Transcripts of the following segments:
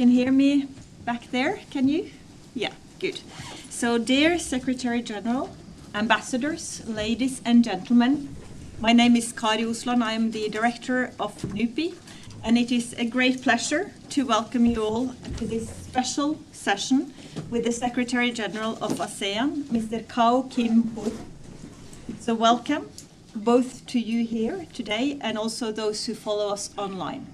can hear me back there, can you? Yeah, good. So, dear Secretary General, ambassadors, ladies and gentlemen, my name is Kari Osland. I am the director of NUPI, and it is a great pleasure to welcome you all to this special session with the Secretary General of ASEAN, Mr. Kao Kim Hourn. So welcome both to you here today and also those who follow us online.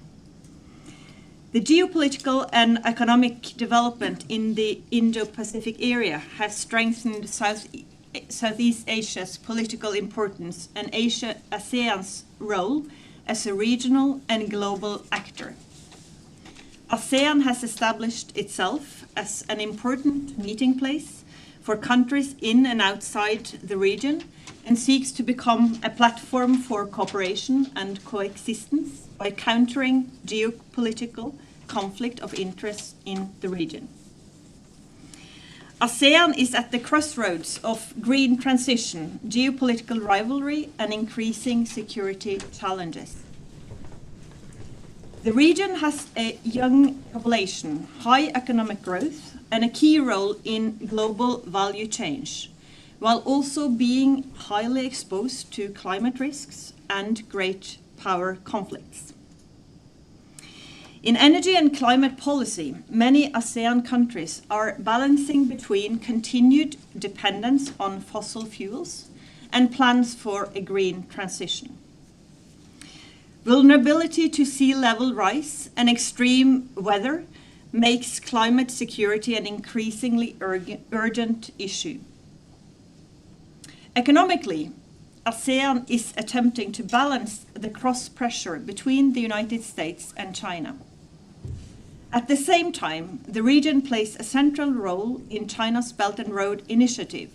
The geopolitical and economic development in the Indo Pacific Area has strengthened Southeast Asia's political importance and ASEAN's role as a regional and global actor. ASEAN has established itself as an important meeting place for countries in and outside the region and seeks to become a platform for cooperation and coexistence by countering geopolitical conflict of interest in the region. ASEAN is at the crossroads of green transition, geopolitical rivalry, and increasing security challenges. The region has a young population, high economic growth, and a key role in global value change, while also being highly exposed to climate risks and great power conflicts. In energy and climate policy, many ASEAN countries are balancing between continued dependence on fossil fuels and plans for a green transition. Vulnerability to sea level rise and extreme weather makes climate security an increasingly urgent issue. Economically, ASEAN is attempting to balance the cross-pressure between the United States and China. At the same time, the region plays a central role in China's Belt and Road Initiative.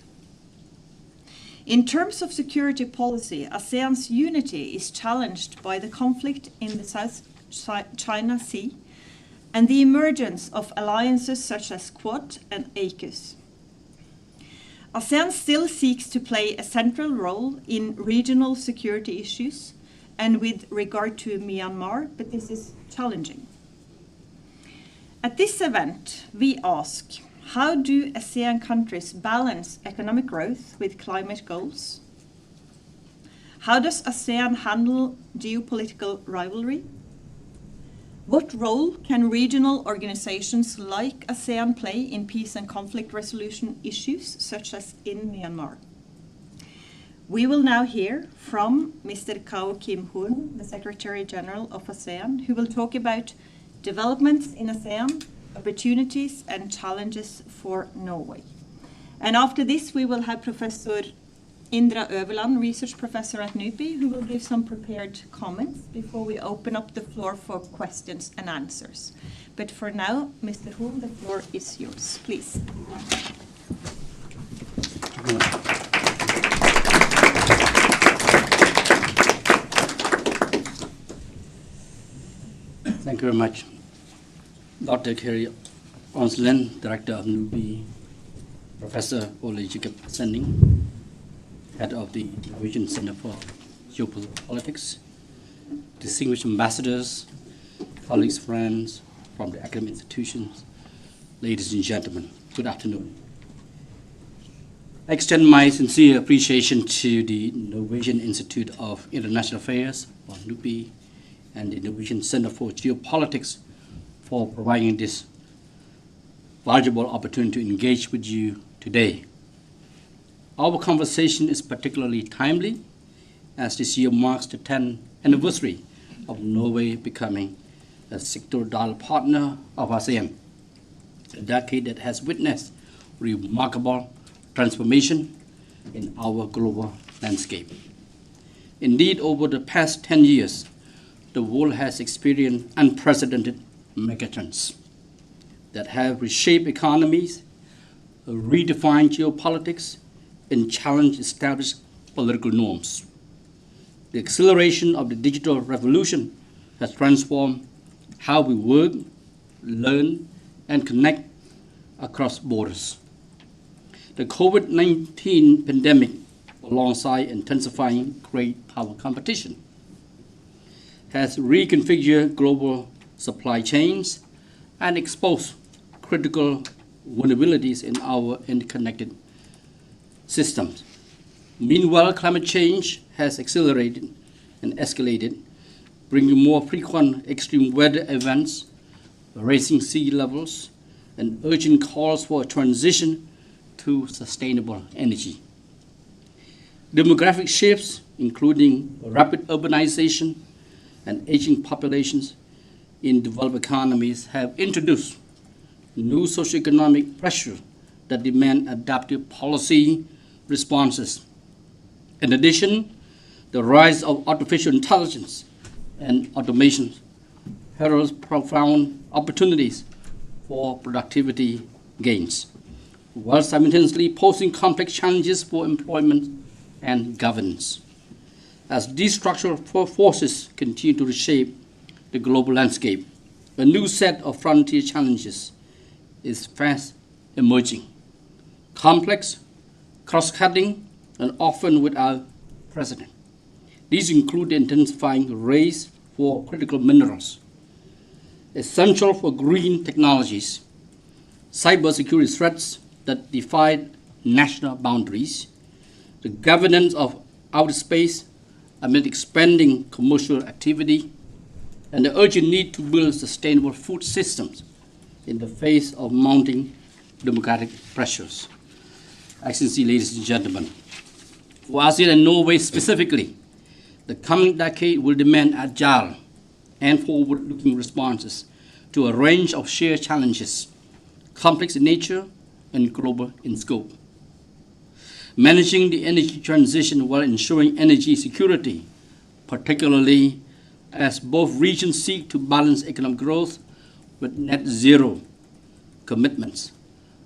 In terms of security policy, ASEAN's unity is challenged by the conflict in the South China Sea and the emergence of alliances such as Quad and AUKUS. ASEAN still seeks to play a central role in regional security issues and with regard to Myanmar, but this is challenging. At this event, we ask, how do ASEAN countries balance economic growth with climate goals? How does ASEAN handle geopolitical rivalry? What role can regional organizations like ASEAN play in peace and conflict resolution issues, such as in Myanmar? We will now hear from Mr. Kao Kim Hourn, the Secretary General of ASEAN, who will talk about developments in ASEAN, opportunities and challenges for Norway. And after this, we will have Professor Indra Øverland, Research Professor at NUPI, who will give some prepared comments before we open up the floor for questions and answers. But for now, Mr. Hourn, the floor is yours. Please. Thank you very much. Dr. Kari Osland, Director of NUPI, Professor Ole Jacob Sending, Head of the Norwegian Center for Geopolitics, distinguished ambassadors, colleagues, friends from the academic institutions, ladies and gentlemen, good afternoon. I extend my sincere appreciation to the Norwegian Institute of International Affairs, or NUPI, and the Norwegian Center for Geopolitics for providing this valuable opportunity to engage with you today. Our conversation is particularly timely as this year marks the 10th anniversary of Norway becoming a sectoral partner of ASEAN, a decade that has witnessed remarkable transformation in our global landscape. Indeed, over the past 10 years, the world has experienced unprecedented megatrends that have reshaped economies, redefined geopolitics, and challenged established political norms. The acceleration of the digital revolution has transformed how we work, learn, and connect across borders. The COVID-19 pandemic, alongside intensifying great power competition, has reconfigured global supply chains and expose critical vulnerabilities in our interconnected systems. Meanwhile, climate change has accelerated and escalated, bringing more frequent extreme weather events, raising sea levels, and urgent calls for a transition to sustainable energy. Demographic shifts, including rapid urbanization and aging populations in developed economies, have introduced new socioeconomic pressures that demand adaptive policy responses. In addition, the rise of artificial intelligence and automation heralds profound opportunities for productivity gains, while simultaneously posing complex challenges for employment and governance. As these structural forces continue to reshape the global landscape, a new set of frontier challenges is fast emerging. Complex, cross-cutting, and often without precedent. These include the intensifying race for critical minerals, essential for green technologies, cybersecurity threats that defy national boundaries, the governance of outer space amid expanding commercial activity, and the urgent need to build sustainable food systems in the face of mounting democratic pressures. Excellency, ladies and gentlemen, for ASEAN and Norway specifically, the coming decade will demand agile and forward-looking responses to a range of shared challenges, complex in nature and global in scope. Managing the energy transition while ensuring energy security, particularly as both regions seek to balance economic growth with net zero commitments,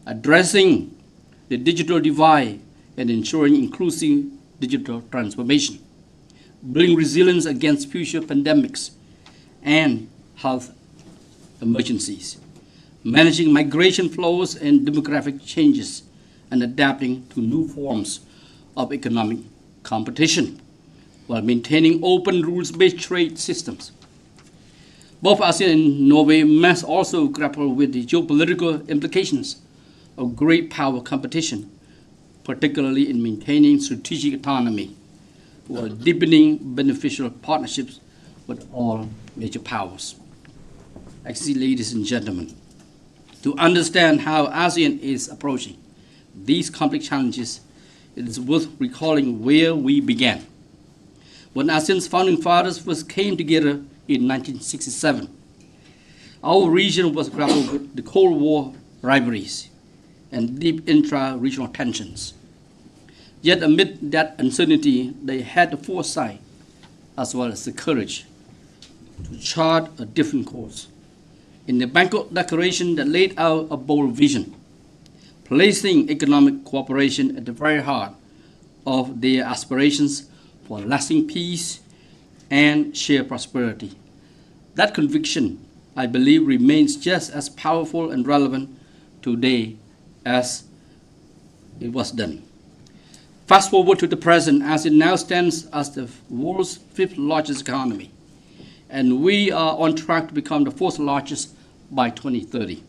addressing the digital divide and ensuring inclusive digital transformation, building resilience against future pandemics and health emergencies, managing migration flows and demographic changes, and adapting to new forms of economic competition while maintaining open rules-based trade systems. Both ASEAN and Norway must also grapple with the geopolitical implications of great power competition, particularly in maintaining strategic autonomy while deepening beneficial partnerships with all major powers. Excellency, ladies and gentlemen, to understand how ASEAN is approaching these complex challenges, it is worth recalling where we began. When ASEAN's founding fathers first came together in 1967, our region was grappling with the Cold War rivalries and deep intra-regional tensions. Yet amid that uncertainty, they had the foresight as well as the courage to chart a different course. In the Bangkok Declaration that laid out a bold vision, placing economic cooperation at the very heart of their aspirations for lasting peace and shared prosperity. That conviction, I believe, remains just as powerful and relevant today as it was then. Fast forward to the present, as it now stands as the world's fifth largest economy, and we are on track to become the fourth largest by 2030.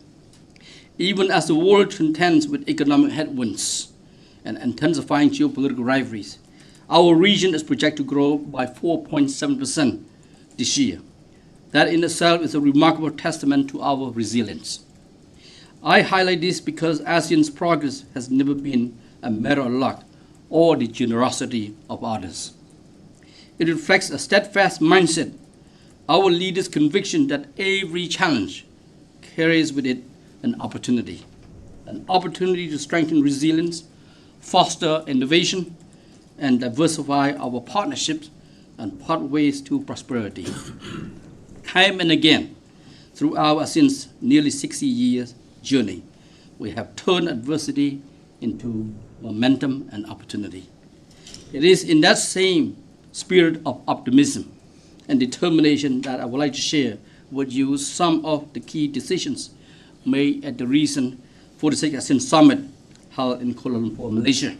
Even as the world contends with economic headwinds and intensifying geopolitical rivalries, our region is projected to grow by 4.7% this year. That in itself is a remarkable testament to our resilience. I highlight this because ASEAN's progress has never been a matter of luck or the generosity of others. It reflects a steadfast mindset, our leaders' conviction that every challenge carries with it an opportunity to strengthen resilience, foster innovation, and diversify our partnerships and pathways to prosperity. Time and again, throughout ASEAN's nearly 60 years journey, we have turned adversity into momentum and opportunity. It is in that same spirit of optimism and determination that I would like to share with you some of the key decisions made at the recent 46th ASEAN Summit held in Kuala Lumpur, Malaysia.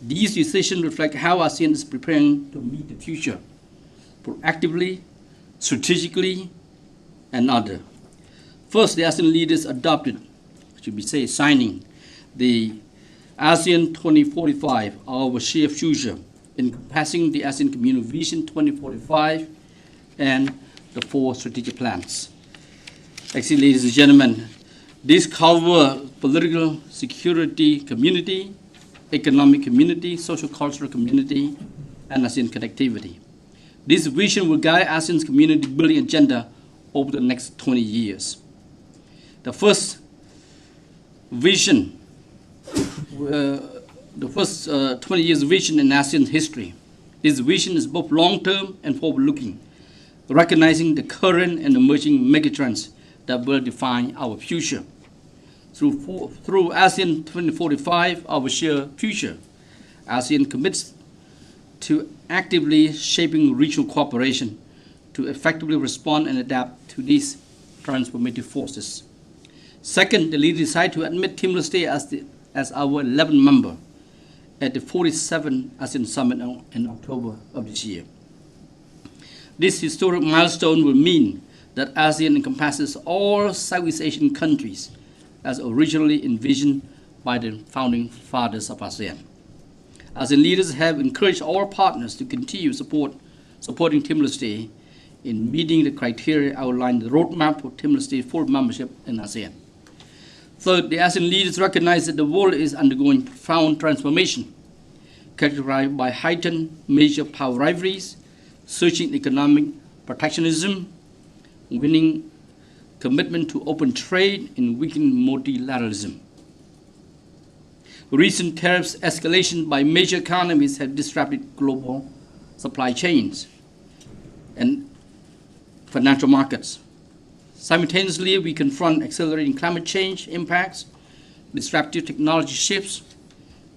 These decisions reflect how ASEAN is preparing to meet the future, proactively, strategically, and other. First, the ASEAN leaders adopted, signing the ASEAN 2045, our shared future, encompassing the ASEAN Community Vision 2045 and the 4 strategic plans. Actually, ladies and gentlemen, these cover political security community, economic community, social cultural community, and ASEAN connectivity. This vision will guide ASEAN's community building agenda over the next 20 years. The first vision, the first 20 years vision in ASEAN history. This vision is both long-term and forward-looking, recognizing the current and emerging megatrends that will define our future. Through ASEAN 2045, our shared future, ASEAN commits to actively shaping regional cooperation to effectively respond and adapt to these transformative forces. Second, the leaders decided to admit Timor-Leste as our 11th member at the 47th ASEAN Summit in October of this year. This historic milestone will mean that ASEAN encompasses all Southeast Asian countries as originally envisioned by the founding fathers of ASEAN. ASEAN leaders have encouraged all partners to continue supporting Timor-Leste in meeting the criteria outlined in the roadmap for Timor-Leste full membership in ASEAN. Third, the ASEAN leaders recognize that the world is undergoing profound transformation, characterized by heightened major power rivalries, surging economic protectionism, winning commitment to open trade, and weakening multilateralism. Recent tariffs escalation by major economies have disrupted global supply chains and financial markets. Simultaneously, we confront accelerating climate change impacts, disruptive technology shifts,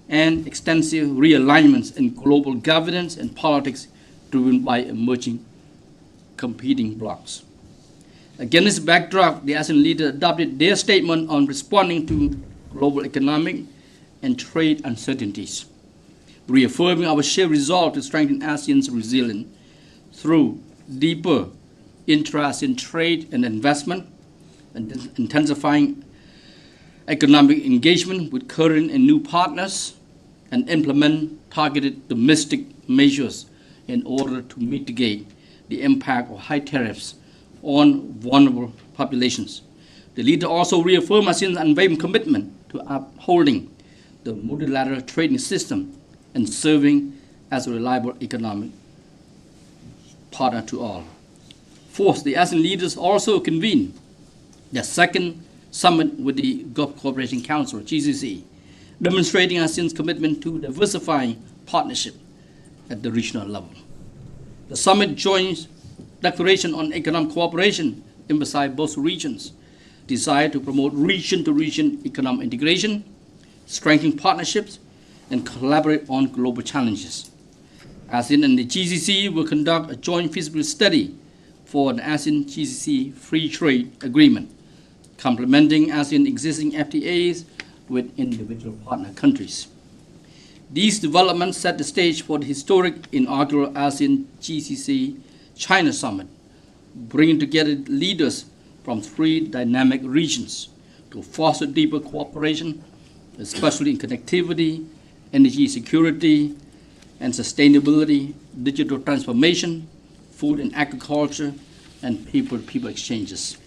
and extensive realignments in global governance and politics driven by emerging competing blocs. Against this backdrop, the ASEAN leaders adopted their statement on responding to global economic and trade uncertainties, reaffirming our shared resolve to strengthen ASEAN's resilience through deeper intra-ASEAN trade and investment, and intensifying economic engagement with current and new partners, and implement targeted domestic measures in order to mitigate the impact of high tariffs on vulnerable populations. The leader also reaffirmed ASEAN's unwavering commitment to upholding the multilateral trading system and serving as a reliable economic partner to all. Fourth, the ASEAN leaders also convened the second summit with the Gulf Cooperation Council, GCC, demonstrating ASEAN's commitment to diversifying partnership at the regional level. The summit joins Declaration on Economic Cooperation emphasized both regions' desire to promote region-to-region economic integration, strengthen partnerships, and collaborate on global challenges. ASEAN and the GCC will conduct a joint feasibility study for the ASEAN-GCC Free Trade Agreement, complementing ASEAN existing FTAs with individual partner countries. These developments set the stage for the historic inaugural ASEAN-GCC China Summit, bringing together leaders from 3 dynamic regions to foster deeper cooperation, especially in connectivity, energy security, and sustainability, digital transformation, food and agriculture, and people-to-people exchanges.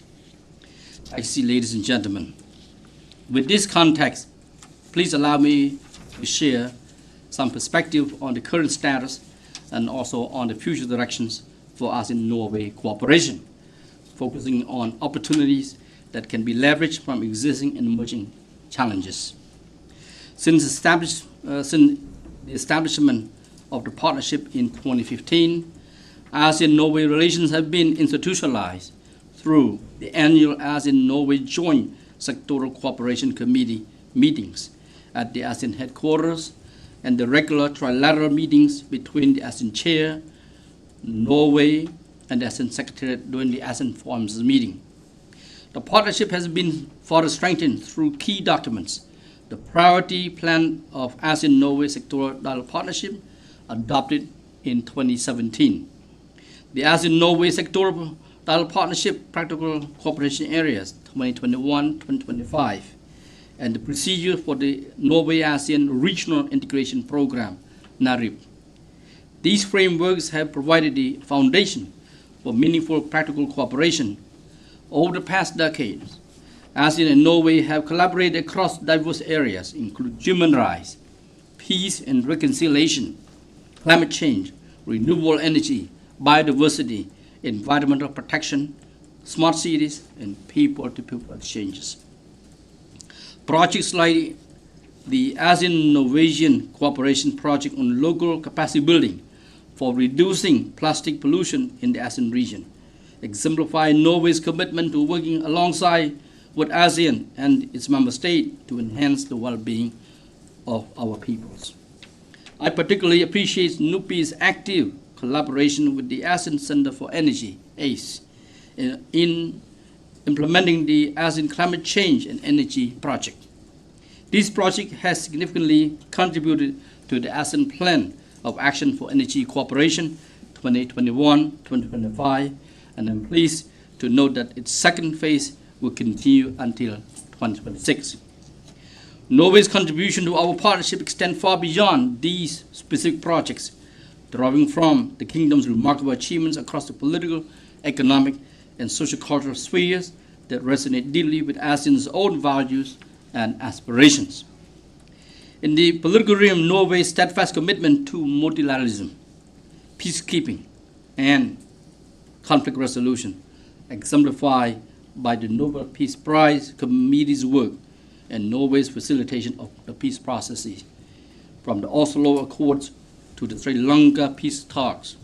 I see, ladies and gentlemen, with this context, please allow me to share some perspective on the current status and also on the future directions for ASEAN-Norway cooperation, focusing on opportunities that can be leveraged from existing and emerging challenges. Since the establishment of the partnership in 2015, ASEAN-Norway relations have been institutionalized through the annual ASEAN-Norway Joint Sectoral Cooperation Committee meetings at the ASEAN headquarters and the regular trilateral meetings between the ASEAN Chair, Norway, and the ASEAN Secretariat during the ASEAN Forum's meeting. The partnership has been further strengthened through key documents: the Priority Plan of ASEAN-Norway Sectoral Dialogue Partnership, adopted in 2017, the ASEAN-Norway Sectoral Dialogue Partnership Practical Cooperation Areas 2021-2025, and the procedure for the Norway-ASEAN Regional Integration Program, NARIP. These frameworks have provided the foundation for meaningful practical cooperation. Over the past decades, ASEAN and Norway have collaborated across diverse areas, including human rights, peace and reconciliation, climate change, renewable energy, biodiversity, environmental protection, smart cities, and people-to-people exchanges. Projects like the ASEAN-Norwegian Cooperation Project on local capacity building for reducing plastic pollution in the ASEAN region exemplify Norway's commitment to working alongside with ASEAN and its member states to enhance the well-being of our peoples. I particularly appreciate NUPI's active collaboration with the ASEAN Center for Energy, ACE, in implementing the ASEAN Climate Change and Energy Project. This project has significantly contributed to the ASEAN Plan of Action for Energy Cooperation 2021-2025, and I'm pleased to note that its second phase will continue until 2026. Norway's contribution to our partnership extends far beyond these specific projects, deriving from the Kingdom's remarkable achievements across the political, economic, and social-cultural spheres that resonate deeply with ASEAN's own values and aspirations. In the political realm, Norway's steadfast commitment to multilateralism, peacekeeping, and conflict resolution, exemplified by the Nobel Peace Prize Committee's work and Norway's facilitation of the peace processes, from the Oslo Accords to the Sri Lanka peace talks,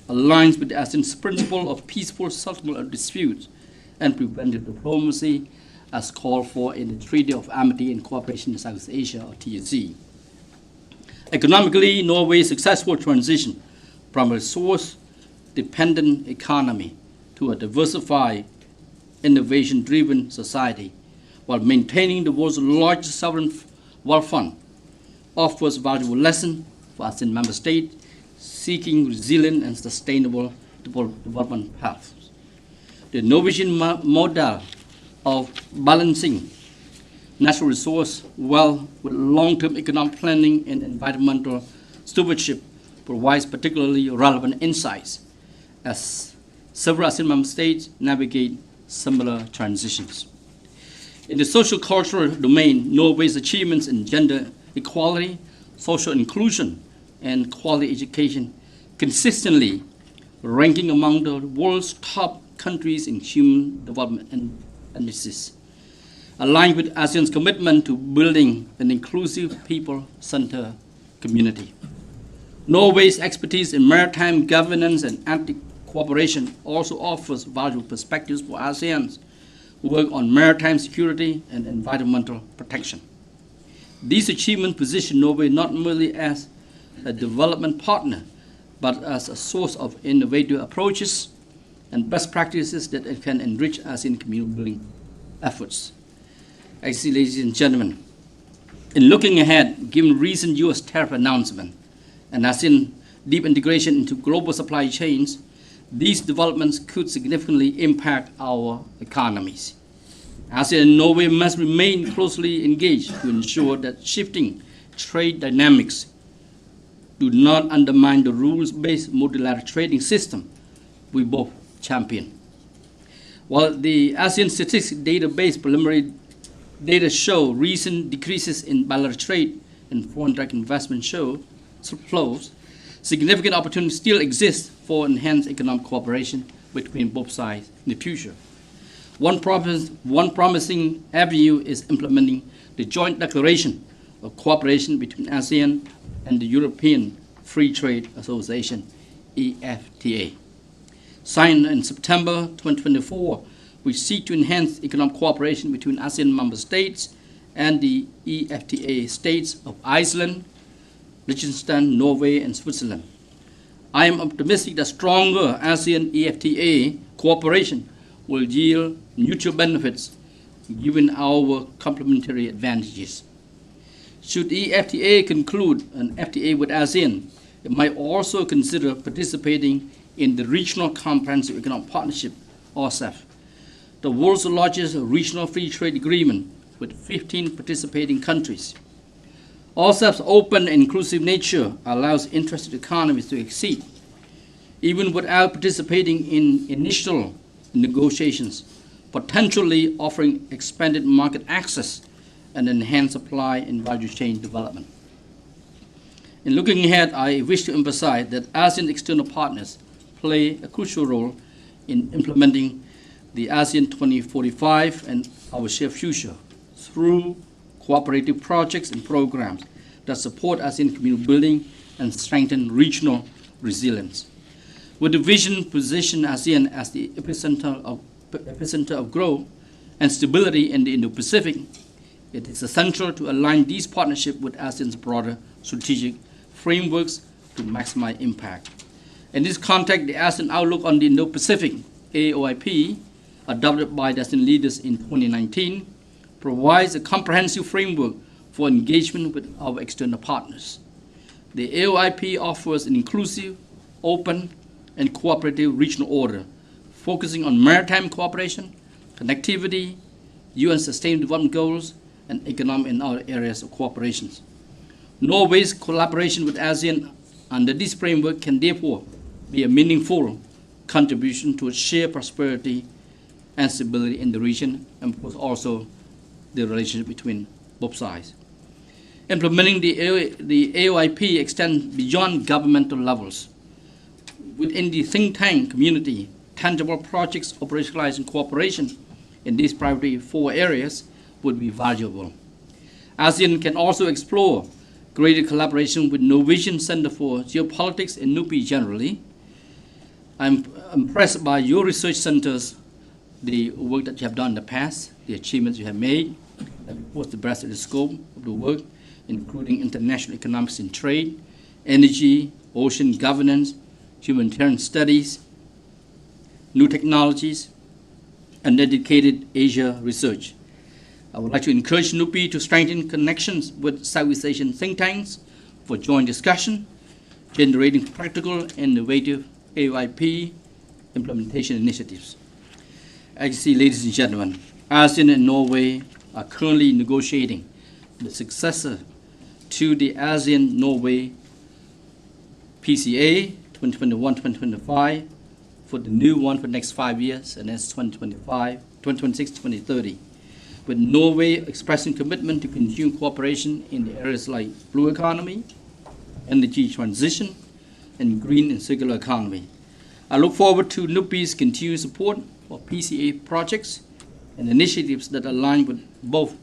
aligns with ASEAN's principle of peaceful settlement of disputes and preventive diplomacy as called for in the Treaty of Amity and Cooperation in Southeast Asia, or TSC. Economically, Norway's successful transition from a resource-dependent economy to a diversified, innovation-driven society, while maintaining the world's largest sovereign wealth fund, offers valuable lessons for ASEAN member states seeking resilient and sustainable development paths. The Norwegian model of balancing natural resource wealth with long-term economic planning and environmental stewardship provides particularly relevant insights as several ASEAN member states navigate similar transitions. In the social-cultural domain, Norway's achievements in gender equality, social inclusion, and quality education consistently ranking among the world's top countries in human development indices, aligned with ASEAN's commitment to building an inclusive people-centered community. Norway's expertise in maritime governance and anti-cooperation also offers valuable perspectives for ASEAN's work on maritime security and environmental protection. These achievements position Norway not merely as a development partner, but as a source of innovative approaches and best practices that can enrich ASEAN community building efforts. Ladies and gentlemen, in looking ahead, given recent U.S. tariff announcement and ASEAN deep integration into global supply chains, these developments could significantly impact our economies. ASEAN and Norway must remain closely engaged to ensure that shifting trade dynamics do not undermine the rules-based multilateral trading system we both champion. While the ASEAN Statistics Database preliminary data show recent decreases in bilateral trade and foreign direct investment flows, significant opportunities still exist for enhanced economic cooperation between both sides in the future. One promising avenue is implementing the Joint Declaration of Cooperation between ASEAN and the European Free Trade Association, EFTA. Signed in September 2024, we seek to enhance economic cooperation between ASEAN member states and the EFTA states of Iceland, Liechtenstein, Norway, and Switzerland. I am optimistic that stronger ASEAN-EFTA cooperation will yield mutual benefits given our complementary advantages. Should EFTA conclude an FTA with ASEAN, it might also consider participating in the Regional Comprehensive Economic Partnership RCEP, the world's largest regional free trade agreement with 15 participating countries. RCEP's open and inclusive nature allows interested economies to exceed, even without participating in initial negotiations, potentially offering expanded market access and enhanced supply and value chain development. In looking ahead, I wish to emphasize that ASEAN external partners play a crucial role in implementing the ASEAN 2045 and our shared future through cooperative projects and programs that support ASEAN community building and strengthen regional resilience. With the vision position ASEAN as the epicenter of growth and stability in the Indo Pacific, it is essential to align these partnerships with ASEAN's broader strategic frameworks to maximize impact. In this context, the ASEAN Outlook on the Indo Pacific, AOIP, adopted by the ASEAN leaders in 2019, provides a comprehensive framework for engagement with our external partners. The AOIP offers an inclusive, open, and cooperative regional order, focusing on maritime cooperation, connectivity, UN Sustainable Development Goals, and economic and other areas of cooperation. Norway's collaboration with ASEAN under this framework can therefore be a meaningful contribution to shared prosperity and stability in the region, and of course also the relationship between both sides. Implementing the AOIP extends beyond governmental levels. Within the think tank community, tangible projects operationalized in cooperation in these priority 4 areas would be valuable. ASEAN can also explore greater collaboration with Norwegian Center for Geopolitics and NUPI generally. I'm impressed by your research centers, the work that you have done in the past, the achievements you have made, and of course the breadth of the scope of the work, including international economics and trade, energy, ocean governance, humanitarian studies, new technologies, and dedicated Asia research. I would like to encourage NUPI to strengthen connections with Southeast Asian think tanks for joint discussion, generating practical and innovative AOIP implementation initiatives. As you see, ladies and gentlemen, ASEAN and Norway are currently negotiating the successor to the ASEAN-Norway PCA 2021-2025 for the new one for the next 5 years, and that's 2026-2030, with Norway expressing commitment to continue cooperation in the areas like blue economy, energy transition, and green and circular economy. I look forward to NUPI's continued support for PCA projects and initiatives that align with both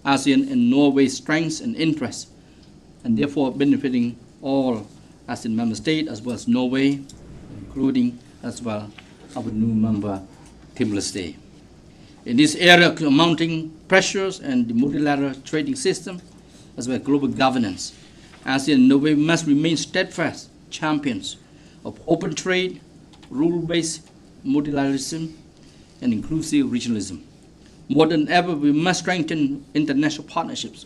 ASEAN and Norway's strengths and interests, and therefore benefiting all ASEAN member states as well as Norway, including as well our new member Timor-Leste. In this area of mounting pressures and the multilateral trading system, as well as global governance, ASEAN and Norway must remain steadfast champions of open trade, rule-based multilateralism, and inclusive regionalism. More than ever, we must strengthen international partnerships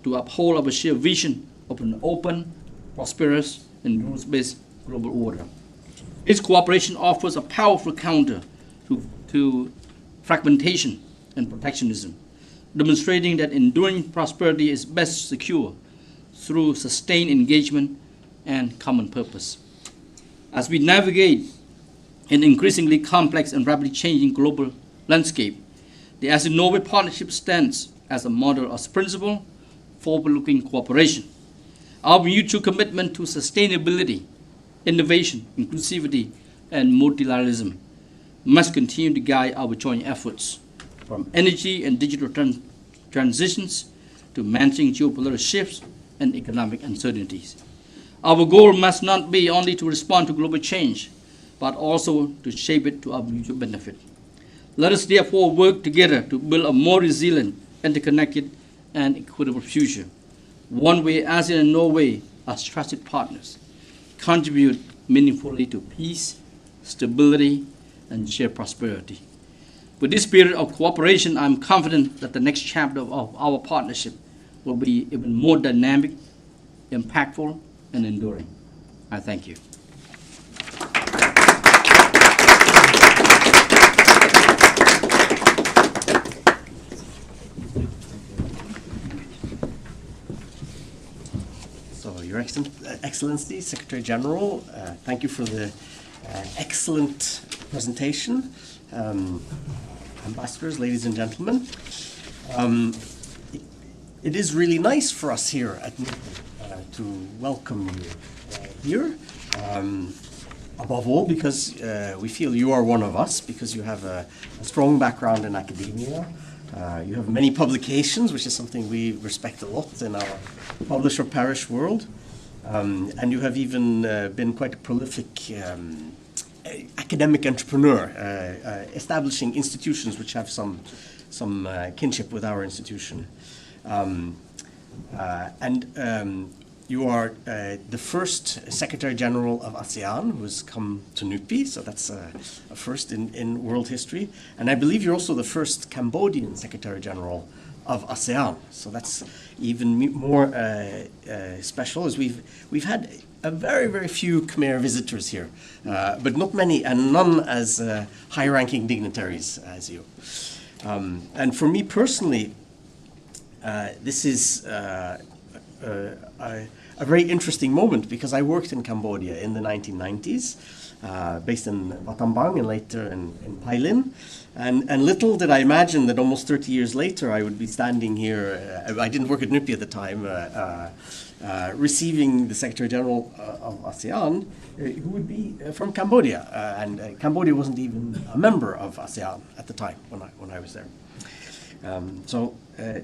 to uphold our shared vision of an open, prosperous, and rules-based global order. This cooperation offers a powerful counter to fragmentation and protectionism, demonstrating that enduring prosperity is best secured through sustained engagement and common purpose. As we navigate an increasingly complex and rapidly changing global landscape, the ASEAN-Norway partnership stands as a model of principled, forward-looking cooperation. Our mutual commitment to sustainability, innovation, inclusivity, and multilateralism must continue to guide our joint efforts, from energy and digital transitions to managing geopolitical shifts and economic uncertainties. Our goal must not be only to respond to global change, but also to shape it to our mutual benefit. Let us therefore work together to build a more resilient, interconnected, and equitable future, one where ASEAN and Norway, as trusted partners, contribute meaningfully to peace, stability, and shared prosperity. With this spirit of cooperation, I'm confident that the next chapter of our partnership will be even more dynamic, impactful, and enduring. I thank you. So, Your Excellency, Secretary General, thank you for the excellent presentation. Ambassadors, ladies and gentlemen, it is really nice for us here at NUPI to welcome you here. Above all, because we feel you are one of us, because you have a strong background in academia. You have many publications, which is something we respect a lot in our publish or perish world. And you have even been quite a prolific academic entrepreneur, establishing institutions which have some kinship with our institution. You are the first Secretary General of ASEAN who has come to NUPI, so that's a first in world history. And I believe you're also the first Cambodian Secretary General of ASEAN, so that's even more special, as we've had a very few Khmer visitors here, but not many, and none as high-ranking dignitaries as you. And for me personally, this is a very interesting moment, because I worked in Cambodia in the 1990s, based in Battambang and later in Pailin. And little did I imagine that almost 30 years later I would be standing here. I didn't work at NUPI at the time, receiving the Secretary General of ASEAN, who would be from Cambodia. And Cambodia wasn't even a member of ASEAN at the time when I was there. So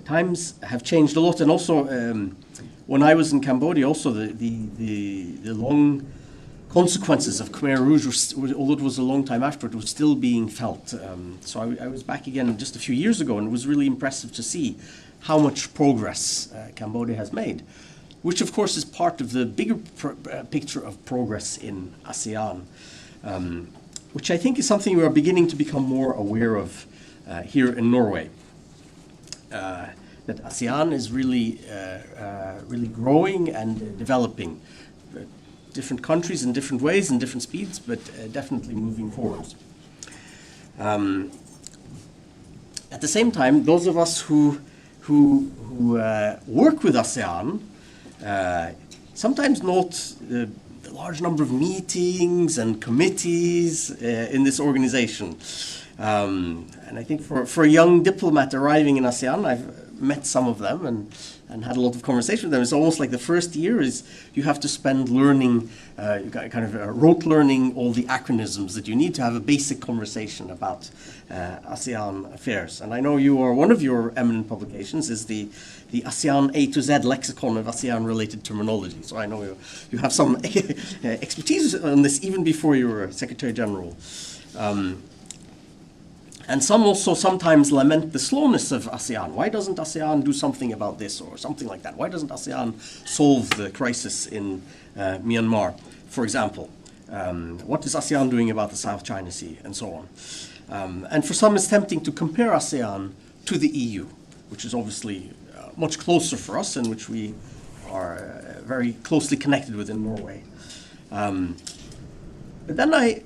times have changed a lot, and also when I was in Cambodia, also the long consequences of Khmer Rouge, although it was a long time after, it was still being felt. So I was back again just a few years ago, and it was really impressive to see how much progress Cambodia has made, which of course is part of the bigger picture of progress in ASEAN, which I think is something we are beginning to become more aware of here in Norway. That ASEAN is really growing and developing. Different countries in different ways and different speeds, but definitely moving forward. At the same time, those of us who work with ASEAN sometimes note the large number of meetings and committees in this organization. And I think for a young diplomat arriving in ASEAN, I've met some of them and had a lot of conversation with them. It's almost like the first year is you have to spend learning, rote learning all the acronyms that you need to have a basic conversation about ASEAN affairs. And I know one of your eminent publications is the ASEAN A to Z lexicon of ASEAN-related terminology. So I know you have some expertise on this even before you were Secretary General. And some also sometimes lament the slowness of ASEAN. Why doesn't ASEAN do something about this or something like that? Why doesn't ASEAN solve the crisis in Myanmar, for example? What is ASEAN doing about the South China Sea, and so on? And for some, it's tempting to compare ASEAN to the EU, which is obviously much closer for us and which we are very closely connected with in Norway. But then I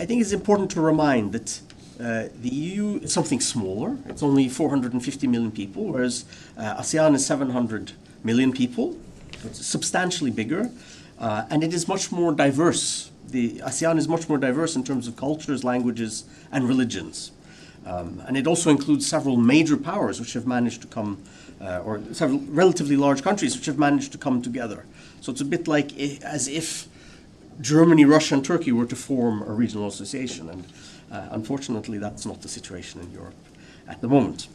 think it's important to remind that the EU is something smaller. It's only 450 million people, whereas ASEAN is 700 million people. It's substantially bigger, and it is much more diverse. The ASEAN is much more diverse in terms of cultures, languages, and religions. And it also includes several major powers which have managed to come, or several relatively large countries which have managed to come together. So it's a bit like as if Germany, Russia, and Turkey were to form a regional association. And unfortunately, that's not the situation in Europe at the moment.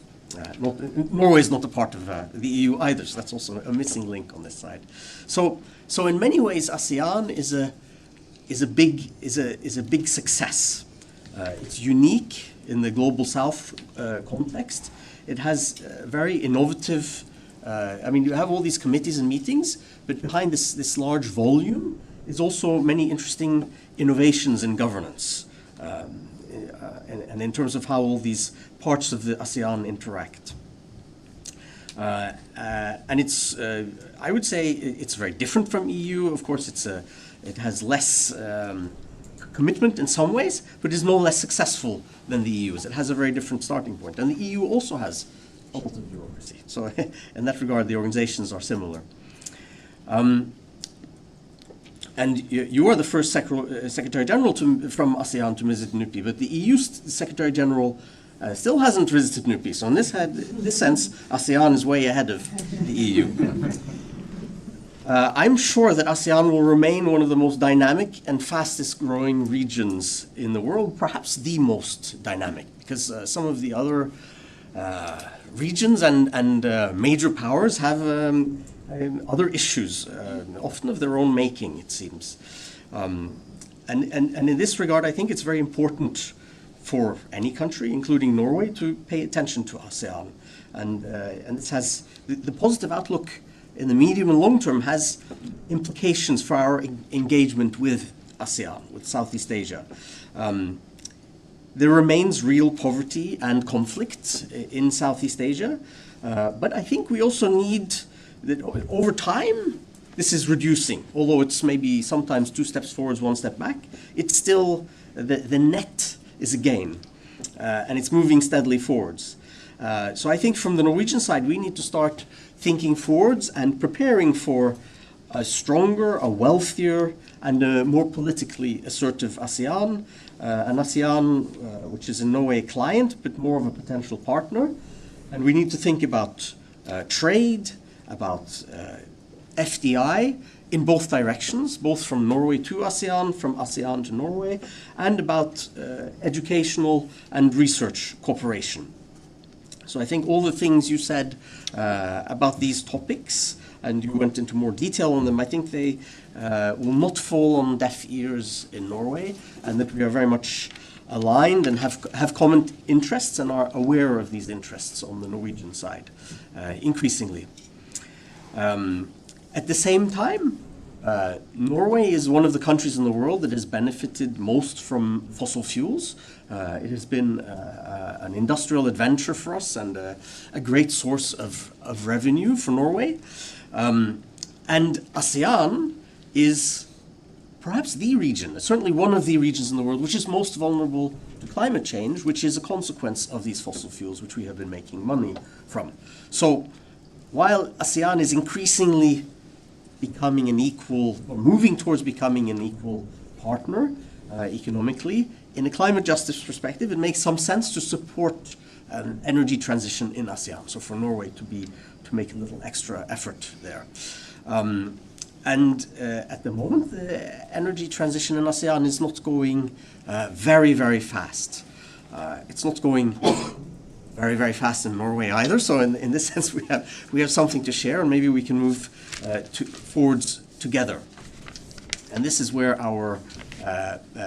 Norway is not a part of the EU either, so that's also a missing link on this side. So in many ways, ASEAN is a big success. It's unique in the global South context. It has very innovative. You have all these committees and meetings, but behind this large volume is also many interesting innovations in governance. And in terms of how all these parts of the ASEAN interact. And it's, I would say it's very different from EU. Of course, it has less commitment in some ways, but is no less successful than the EU is. It has a very different starting point. And the EU also has a lot of bureaucracy. So in that regard, the organizations are similar. And you are the first Secretary General from ASEAN to visit NUPI, but the EU Secretary General still hasn't visited NUPI. So in this sense, ASEAN is way ahead of the EU. I'm sure that ASEAN will remain one of the most dynamic and fastest growing regions in the world, perhaps the most dynamic, because some of the other regions and major powers have other issues, often of their own making, it seems. And in this regard, I think it's very important for any country, including Norway, to pay attention to ASEAN. And this has the positive outlook in the medium and long term has implications for our engagement with ASEAN, with Southeast Asia. There remains real poverty and conflict in Southeast Asia, but I think we also need that over time this is reducing, although it's maybe sometimes 2 steps forwards, 1 step back. It's still, the net is a gain, and it's moving steadily forwards. So I think from the Norwegian side, we need to start thinking forwards and preparing for a stronger, a wealthier, and a more politically assertive ASEAN, an ASEAN which is in no way a client, but more of a potential partner. And we need to think about trade, about FDI in both directions, both from Norway to ASEAN, from ASEAN to Norway, and about educational and research cooperation. So I think all the things you said about these topics, and you went into more detail on them, I think they will not fall on deaf ears in Norway, and that we are very much aligned and have common interests and are aware of these interests on the Norwegian side, increasingly. At the same time, Norway is one of the countries in the world that has benefited most from fossil fuels. It has been an industrial adventure for us and a great source of revenue for Norway. And ASEAN is perhaps the region, certainly one of the regions in the world, which is most vulnerable to climate change, which is a consequence of these fossil fuels, which we have been making money from. So while ASEAN is increasingly becoming an equal, or moving towards becoming an equal partner economically, in a climate justice perspective, it makes some sense to support an energy transition in ASEAN. So for Norway to make a little extra effort there. And at the moment, the energy transition in ASEAN is not going very, very fast. It's not going very, very fast in Norway either. So in this sense, we have something to share, and maybe we can move forwards together. And this is where our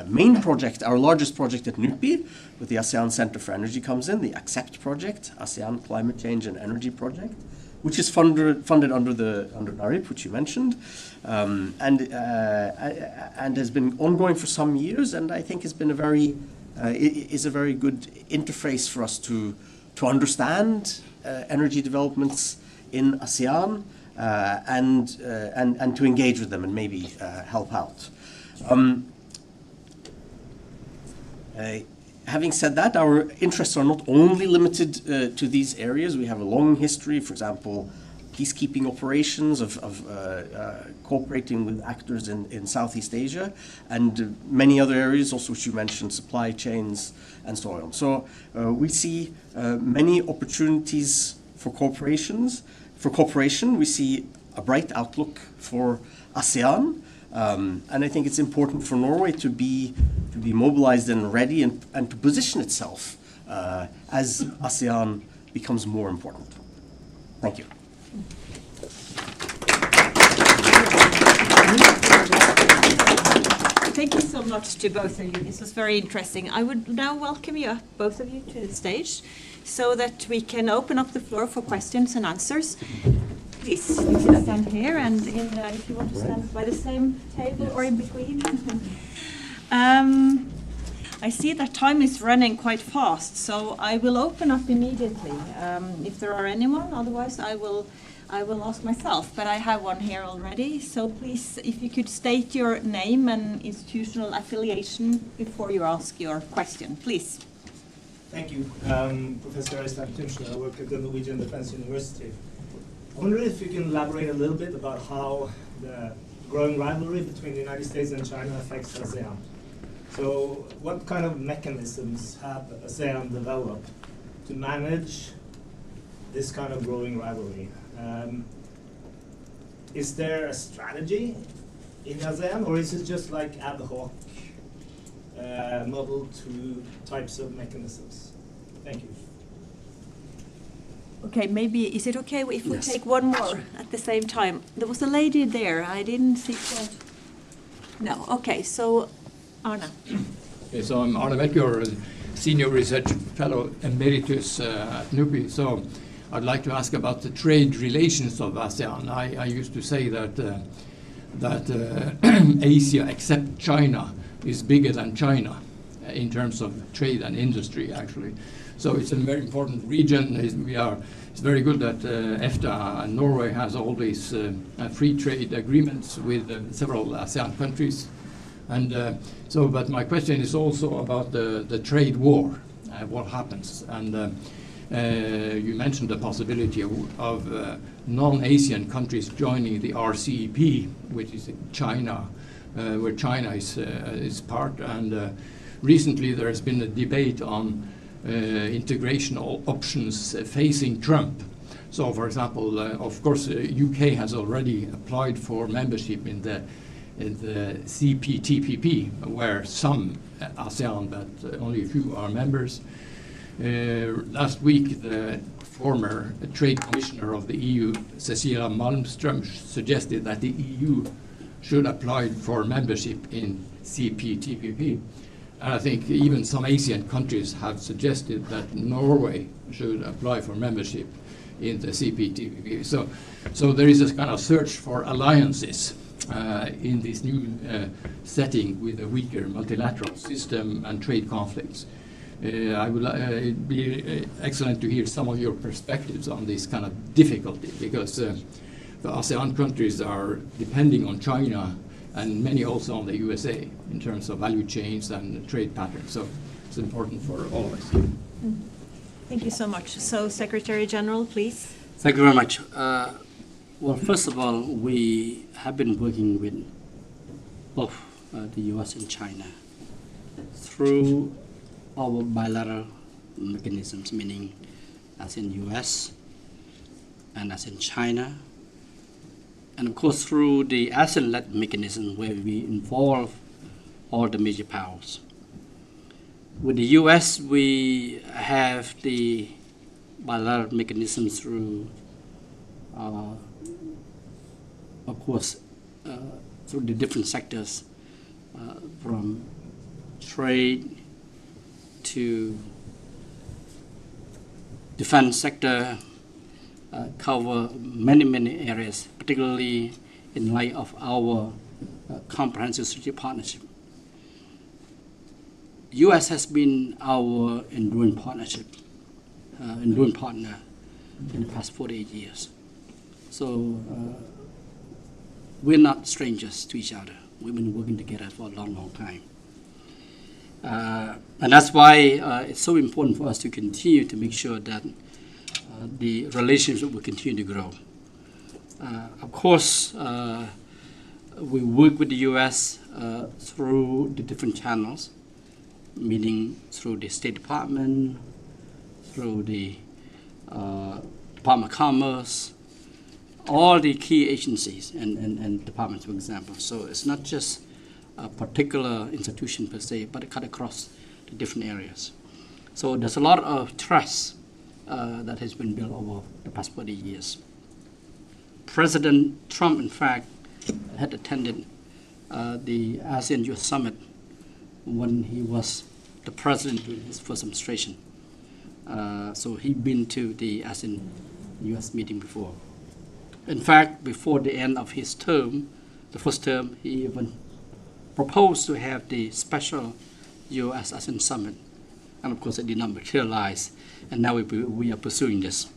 main project, our largest project at NUPI, with the ASEAN Center for Energy comes in, the ACCEPT project, ASEAN Climate Change and Energy Project, which is funded under NARIP, which you mentioned, and has been ongoing for some years, and I think has been a very good interface for us to understand energy developments in ASEAN and to engage with them and maybe help out. Having said that, our interests are not only limited to these areas. We have a long history, for example, peacekeeping operations, of cooperating with actors in Southeast Asia, and many other areas also, which you mentioned, supply chains and so on. So we see many opportunities for cooperation. We see a bright outlook for ASEAN. And I think it's important for Norway to be mobilized and ready and to position itself as ASEAN becomes more important. Thank you. Thank you so much to both of you. This was very interesting. I would now welcome you up, both of you, to the stage so that we can open up the floor for questions and answers. Please, you can stand here, and if you want to stand by the same table or in between. I see that time is running quite fast, so I will open up immediately if there are anyone. Otherwise, I will ask myself, but I have one here already. So please, if you could state your name and institutional affiliation before you ask your question, please. Thank you. Professor Øystein Tunstad. I work at the Norwegian Defense University. I wonder if you can elaborate a little bit about how the growing rivalry between the United States and China affects ASEAN. So what kind of mechanisms have ASEAN developed to manage this kind of growing rivalry? Is there a strategy in ASEAN, or is it just like ad hoc model to types of mechanisms? Thank you. Okay, maybe, is it okay if we Yes. take one more at the same time? There was a lady there, I didn't see quite. No, okay, so Arne. Okay, so I'm Arne Melchior, Senior Research Fellow Emeritus at NUPI. So I'd like to ask about the trade relations of ASEAN. I used to say that Asia, except China, is bigger than China in terms of trade and industry, actually. So it's a very important region. It's very good that EFTA and Norway has all these free trade agreements with several ASEAN countries. And but my question is also about the trade war, what happens. And you mentioned the possibility of non-Asian countries joining the RCEP, which is China, where China is part. And recently there has been a debate on integration options facing Trump. So, for example, of course, UK has already applied for membership in the CPTPP, where some ASEAN, but only a few are members. Last week, the former Trade Commissioner of the EU, Cecilia Malmström, suggested that the EU should apply for membership in CPTPP. And I think even some Asian countries have suggested that Norway should apply for membership in the CPTPP. So there is a kind of search for alliances in this new setting with a weaker multilateral system and trade conflicts. It'd be excellent to hear some of your perspectives on this kind of difficulty, because the ASEAN countries are depending on China and many also on the USA in terms of value chains and trade patterns. So it's important for all of us. Thank you so much. So, Secretary General, please. Thank you very much. Well, first of all, we have been working with both the US and China through our bilateral mechanisms, meaning as in US and as in China, and of course through the ASEAN-led mechanism where we involve all the major powers. With the US, we have the bilateral mechanisms through, of course, through the different sectors, from trade to defense sector, cover many areas, particularly in light of our comprehensive strategic partnership. U.S. has been our enduring partner in the past 48 years. So we're not strangers to each other. We've been working together for a long time. And that's why it's so important for us to continue to make sure that the relationship will continue to grow. Of course, we work with the U.S. Through the different channels, meaning through the State Department, through the Department of Commerce, all the key agencies and departments, for example. So it's not just a particular institution per se, but it cut across the different areas. So there's a lot of trust that has been built over the past 40 years. President Trump, in fact, had attended the ASEAN-US Summit when he was the president in his first administration. So he'd been to the ASEAN-US meeting before. In fact, before the end of his term, the first term, he even proposed to have the special US-ASEAN Summit. And of course, it did not materialize. And now we are pursuing this.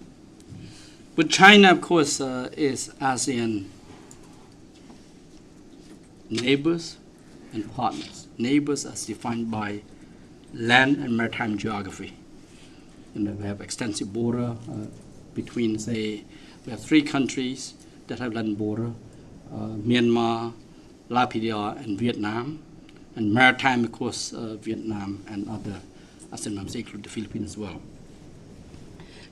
With China, of course, is ASEAN neighbors and partners. Neighbors as defined by land and maritime geography. We have extensive border between, say, we have 3 countries that have land border, Myanmar, Laos, and Vietnam, and maritime, of course, Vietnam and other ASEAN members, including the Philippines as well.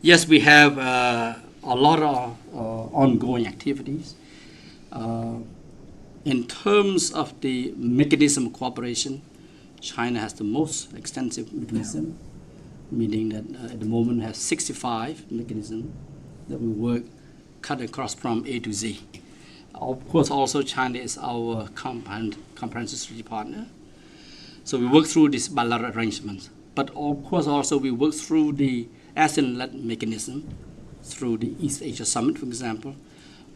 Yes, we have a lot of ongoing activities. In terms of the mechanism of cooperation, China has the most extensive mechanism, meaning that at the moment has 65 mechanisms that we work cut across from A to Z. Of course, also China is our comprehensive strategic partner. So we work through these bilateral arrangements. But of course, also we work through the ASEAN-led mechanism, through the East Asia Summit, for example,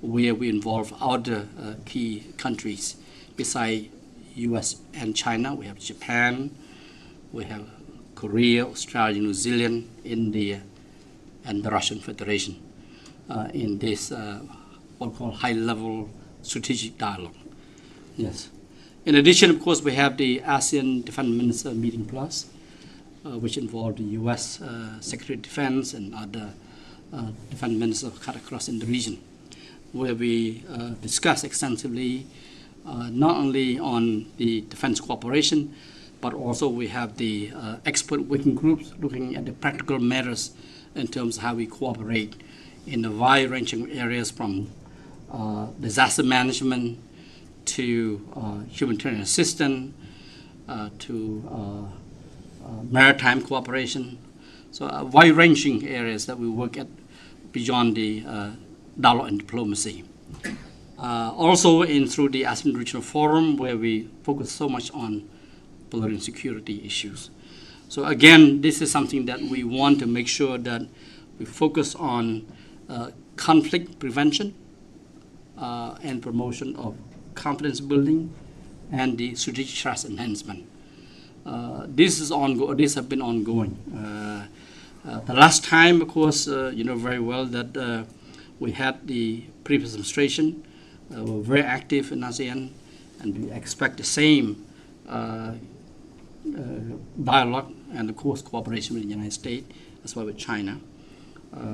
where we involve other key countries. Besides US and China, we have Japan, we have Korea, Australia, New Zealand, India, and the Russian Federation in this what we call high-level strategic dialogue. Yes. In addition, of course, we have the ASEAN Defense Minister Meeting Plus, which involved the US Secretary of Defense and other defense ministers cut across in the region, where we discuss extensively not only on the defense cooperation, but also we have the expert working groups looking at the practical matters in terms of how we cooperate in a wide-ranging areas from disaster management to humanitarian assistance to maritime cooperation. So wide-ranging areas that we work at beyond the dialogue and diplomacy. Also through the ASEAN Regional Forum, where we focus so much on political and security issues. So again, this is something that we want to make sure that we focus on conflict prevention and promotion of confidence building and the strategic trust enhancement. This have been ongoing. The last time, of course, you know very well that we had the previous administration were very active in ASEAN, and we expect the same dialogue and, of course, cooperation with the United States, as well with China,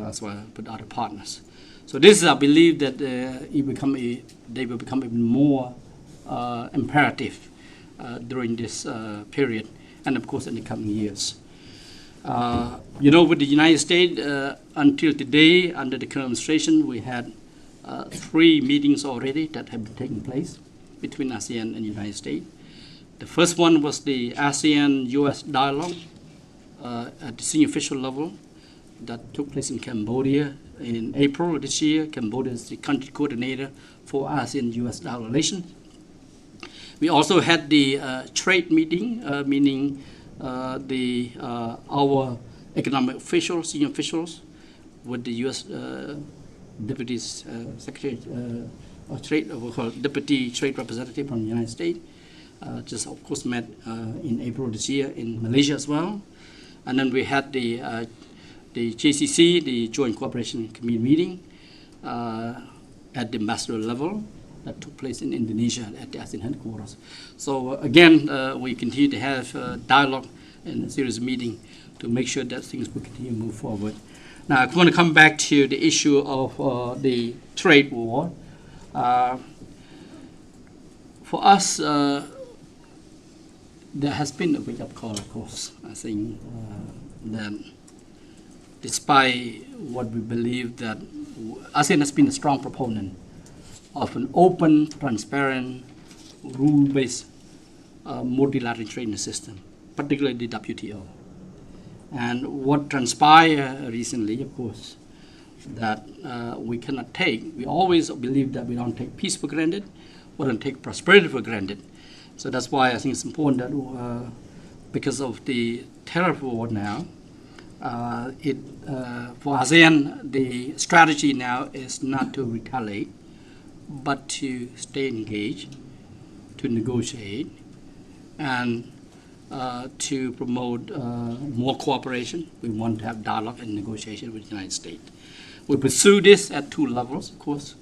as well with other partners. So this, I believe that they will become even more imperative during this period, and of course in the coming years. You know, with the United States, until today, under the current administration, we had 3 meetings already that have been taking place between ASEAN and the United States. The first one was the ASEAN-US dialogue at the senior official level that took place in Cambodia in April of this year. Cambodia is the country coordinator for ASEAN-US dialogue relations. We also had the trade meeting, meaning our economic officials, senior officials, with the U.S. Deputy Secretary of Trade, Deputy Trade Representative from the United States. Just of course met in April this year in Malaysia as well. And then we had the JCC, the Joint Cooperation Committee meeting at the ambassador level that took place in Indonesia at the ASEAN headquarters. So again, we continue to have dialogue and a series of meetings to make sure that things will continue to move forward. Now, I want to come back to the issue of the trade war. For us, there has been a wake-up call, of course. I think that despite what we believe that ASEAN has been a strong proponent of an open, transparent, rule-based multilateral trading system, particularly the WTO. And what transpired recently, of course, that we cannot take. We always believe that we don't take peace for granted, we don't take prosperity for granted. So that's why I think it's important that because of the tariff war now, for ASEAN, the strategy now is not to retaliate, but to stay engaged, to negotiate, and to promote more cooperation. We want to have dialogue and negotiation with the United States. We pursue this at 2 levels, of course.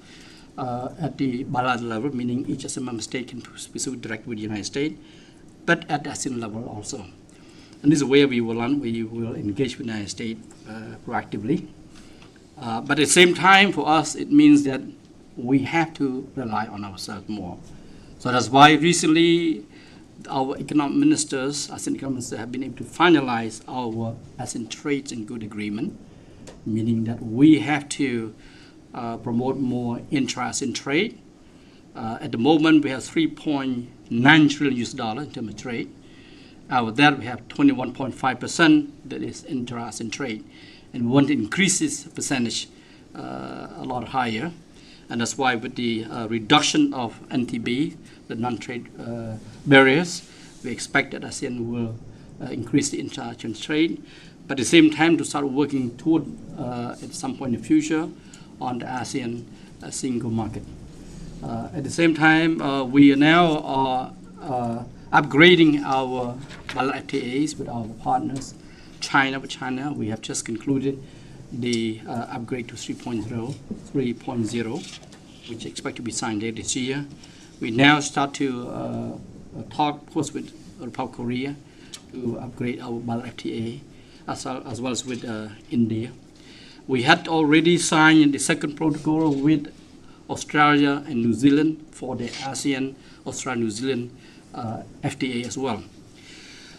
At the bilateral level, meaning each ASEAN member state can pursue directly with the United States, but at the ASEAN level also. And this is where we will engage with the United States proactively. But at the same time, for us, it means that we have to rely on ourselves more. So that's why recently our economic ministers, ASEAN economic ministers, have been able to finalize our ASEAN Trade and Good Agreement, meaning that we have to promote more intra-ASEAN trade. At the moment, we have $3.9 trillion in terms of trade. Out of that, we have 21.5% that is intra-ASEAN trade. And we want to increase this percentage a lot higher. And that's why with the reduction of NTB, the non-trade barriers, we expect that ASEAN will increase the intra-ASEAN trade. But at the same time, to start working toward, at some point in the future, on the ASEAN single market. At the same time, we are now upgrading our FTAs with our partners. With China, we have just concluded the upgrade to 3.0, which expect to be signed later this year. We now start to talk, of course, with Republic of Korea to upgrade our FTA, as well as with India. We had already signed the second protocol with Australia and New Zealand for the ASEAN, Australia-New Zealand FTA as well.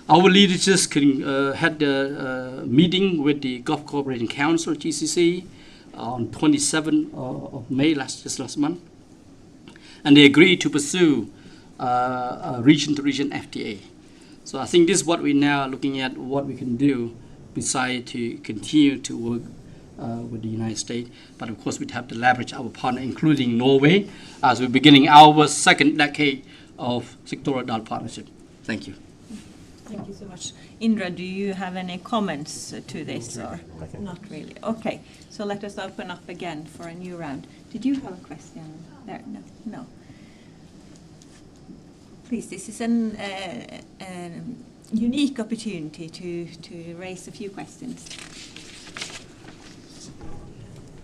Our leaders had a meeting with the Gulf Cooperation Council, GCC, on 27th of May, just last month. And they agreed to pursue a region-to-region FTA. So I think this is what we're now looking at, what we can do besides to continue to work with the United States. But of course, we'd have to leverage our partner, including Norway, as we're beginning our second decade of sectoral dialogue partnership. Thank you. Thank you so much. Indra, do you have any comments to this? Or not really? Okay, so let us open up again for a new round. Did you have a question there? No. No. Please, this is an unique opportunity to raise a few questions.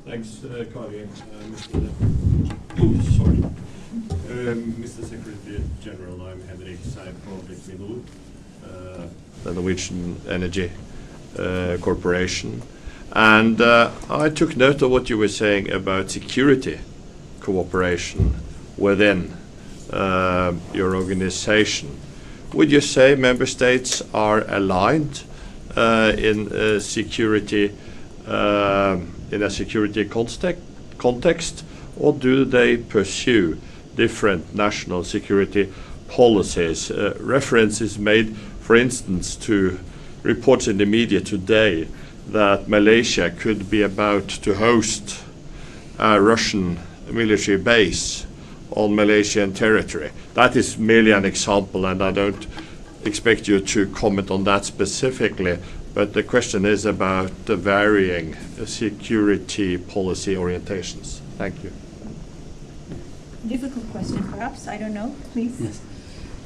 Thanks, Kari. Mr. Secretary General, I'm Henrik Seip from Equinor, the Norwegian Energy Corporation. And I took note of what you were saying about security cooperation within your organization. Would you say member states are aligned in security in a security context, or do they pursue different national security policies? Reference is made, for instance, to reports in the media today that Malaysia could be about to host a Russian military base on Malaysian territory. That is merely an example, and I don't expect you to comment on that specifically. But the question is about the varying security policy orientations. Thank you. Difficult question, perhaps. I don't know. Please. Yes.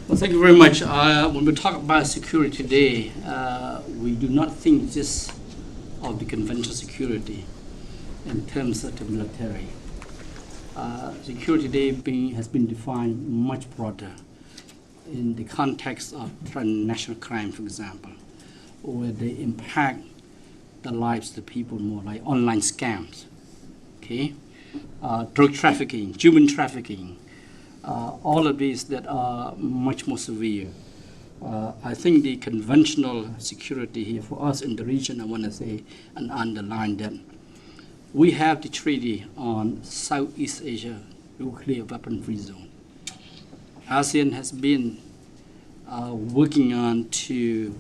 Well, thank you very much. When we talk about security today, we do not think just of the conventional security in terms of the military. Security today has been defined much broader in the context of transnational crime, for example, where they impact the lives of the people more, like online scams, okay, drug trafficking, human trafficking, all of these that are much more severe. I think the conventional security here for us in the region, I want to say and underline that we have the treaty on Southeast Asia nuclear weapon-free zone. ASEAN has been working on to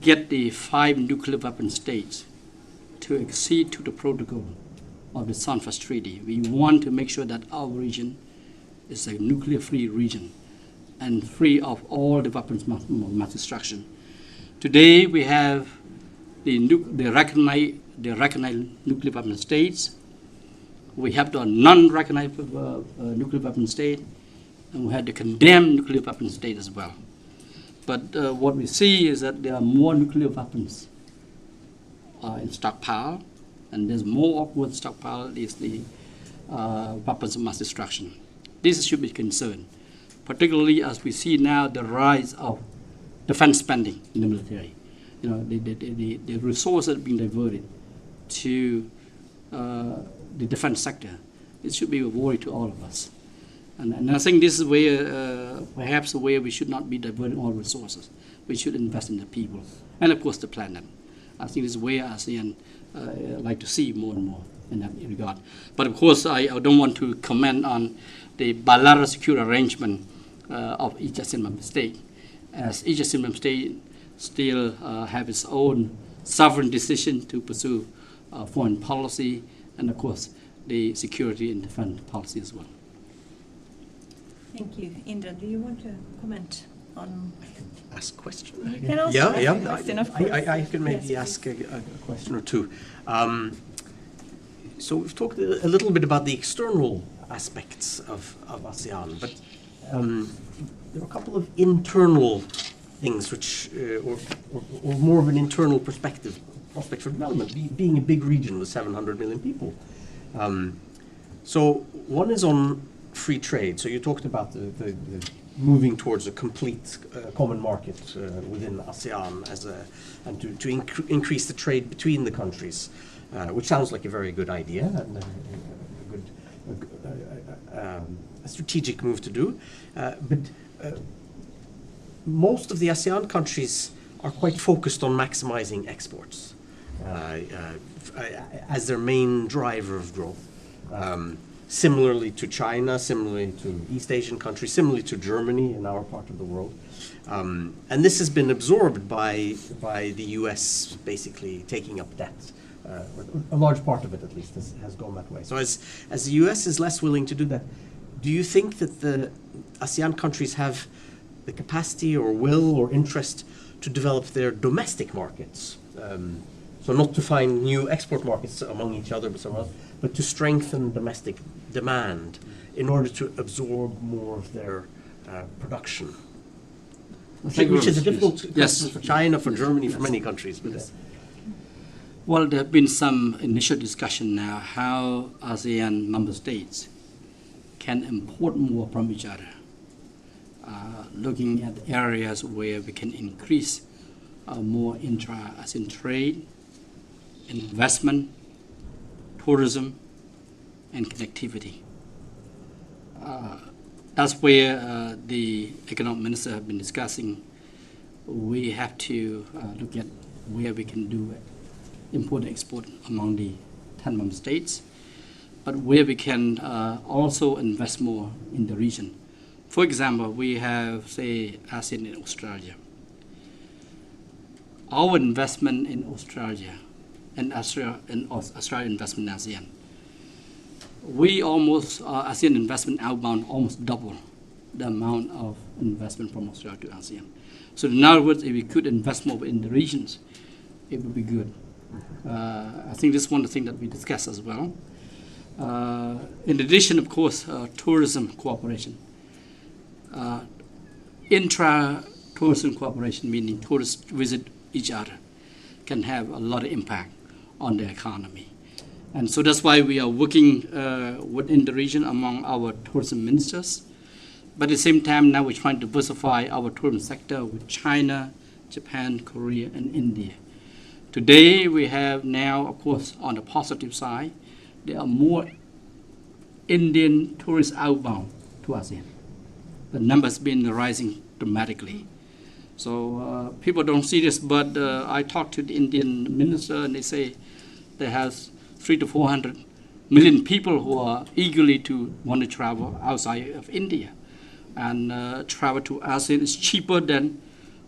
get the 5 nuclear weapon states to accede to the protocol of the Sunfast Treaty. We want to make sure that our region is a nuclear-free region and free of all the weapons of mass destruction. Today, we have the recognized nuclear weapon states. We have the non-recognized nuclear weapon state, and we have the condemned nuclear weapon state as well. But what we see is that there are more nuclear weapons in stockpile, and there's more of what stockpile is the weapons of mass destruction. This should be concerned, particularly as we see now the rise of defense spending in the military. You know, the resources being diverted to the defense sector. It should be a worry to all of us. And I think this is where, perhaps where we should not be diverting all resources. We should invest in the people and, of course, the planet. I think this is where ASEAN like to see more and more in that regard. But, of course, I don't want to comment on the bilateral security arrangement of each ASEAN member state, as each ASEAN member state still have its own sovereign decision to pursue foreign policy and, of course, the security and defense policy as well. Thank you. Indra, do you want to comment on? Ask a question. You can also Yeah, ask yeah. a question, of course. I can maybe Yes, ask a question or two. So we've talked a little bit about the external aspects of ASEAN, but there are a couple of internal things which, or more of an internal perspective, prospect for development, being a big region with 700 million people. So one is on free trade. So you talked about the moving towards a complete common market within ASEAN and to increase the trade between the countries, which sounds like a very good idea and a strategic move to do. But most of the ASEAN countries are quite focused on maximizing exports as their main driver of growth. Similarly to China, similarly to East Asian countries, similarly to Germany in our part of the world. And this has been absorbed by the US basically taking up debt. A large part of it, at least, has gone that way. So as the US is less willing to do that, do you think that the ASEAN countries have the capacity or will or interest to develop their domestic markets? So not to find new export markets among each other, but to strengthen domestic demand in order to absorb more of their production. Which is a difficult question for China, for Germany, for many countries. But Yes. Well, there have been some initial discussion now how ASEAN member states can import more from each other, looking at areas where we can increase more intra-ASEAN trade, investment, tourism, and connectivity. That's where the economic minister have been discussing. We have to look at where we can do import and export among the 10 member states, but where we can also invest more in the region. For example, we have, say, ASEAN in Australia. Our investment in Australia and Australia investment in ASEAN, we almost, ASEAN investment outbound almost double the amount of investment from Australia to ASEAN. So in other words, if we could invest more in the regions, it would be good. I think this is one of the things that we discussed as well. In addition, of course, tourism cooperation. Intra-tourism cooperation, meaning tourists visit each other, can have a lot of impact on the economy. And so that's why we are working within the region among our tourism ministers. But at the same time, now we're trying to diversify our tourism sector with China, Japan, Korea, and India. Today, we have now, of course, on the positive side, there are more Indian tourists outbound to ASEAN. The numbers have been rising dramatically. So people don't see this, but I talked to the Indian minister, and they say they have 300 to 400 million people who are eagerly to want to travel outside of India. And travel to ASEAN is cheaper than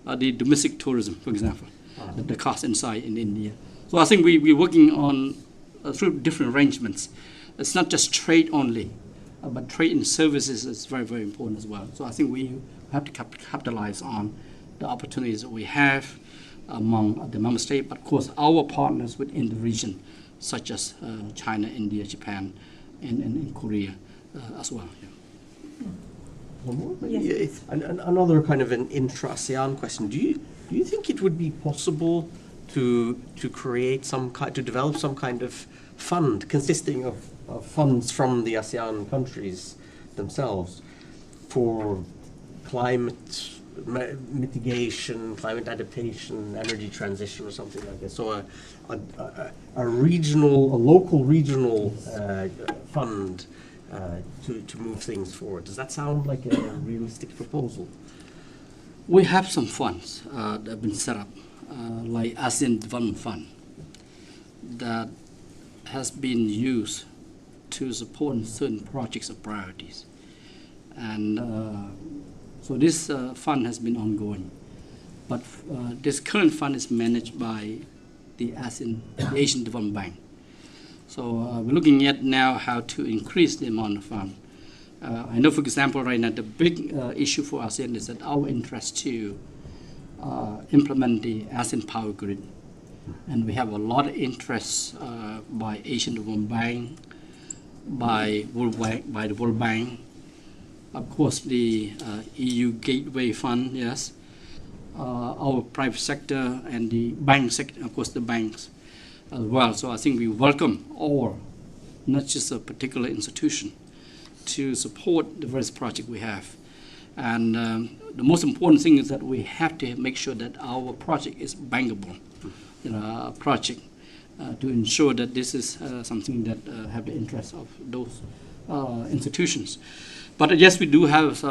the domestic tourism, for example, the cost inside in India. So I think we're working on through different arrangements. It's not just trade only, but trade in services is very, very important as well. So I think we have to capitalize on the opportunities that we have among the member states, but of course our partners within the region, such as China, India, Japan, and Korea as well. Yeah. One more? Yes. Another kind of an intra-ASEAN question. Do you think it would be possible to create to develop some kind of fund consisting of funds from the ASEAN countries themselves for climate mitigation, climate adaptation, energy transition, or something like that. So a local regional fund to move things forward. Does that sound like a realistic proposal? We have some funds that have been set up, like ASEAN Development Fund, that has been used to support certain projects of priorities. And so this fund has been ongoing. But this current fund is managed by the Asian Development Bank. So we're looking at now how to increase the amount of fund. I know, for example, right now the big issue for ASEAN is that our interest to implement the ASEAN power grid. And we have a lot of interest by Asian Development Bank, by the World Bank, of course the EU Gateway Fund, yes, our private sector and the bank sector, of course the banks as well. So I think we welcome all, not just a particular institution, to support the various projects we have. And the most important thing is that we have to make sure that our project is bankable, project to ensure that this is something that have the interest of those institutions. But yes, we do have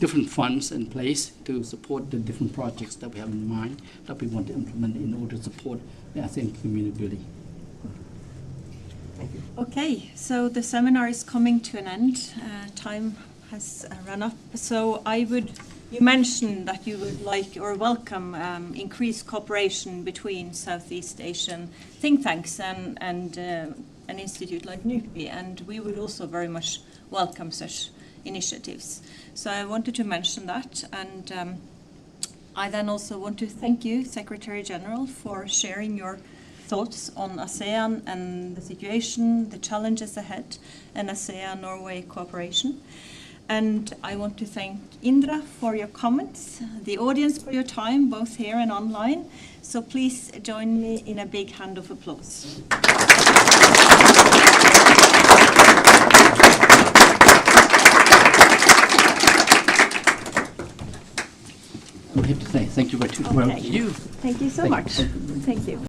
different funds in place to support the different projects that we have in mind that we want to implement in order to support the ASEAN community building. Okay, so the seminar is coming to an end. Time has run up. So you mentioned that you would like or welcome increased cooperation between Southeast Asian think tanks and an institute like NUPI, and we would also very much welcome such initiatives. So I wanted to mention that, and I then also want to thank you, Secretary General, for sharing your thoughts on ASEAN and the situation, the challenges ahead, and ASEAN-Norway cooperation. And I want to thank Indra for your comments, the audience for your time, both here and online. So please join me in a big hand of applause. I have to say thank you very much. Okay. Thank you so much. Thank you.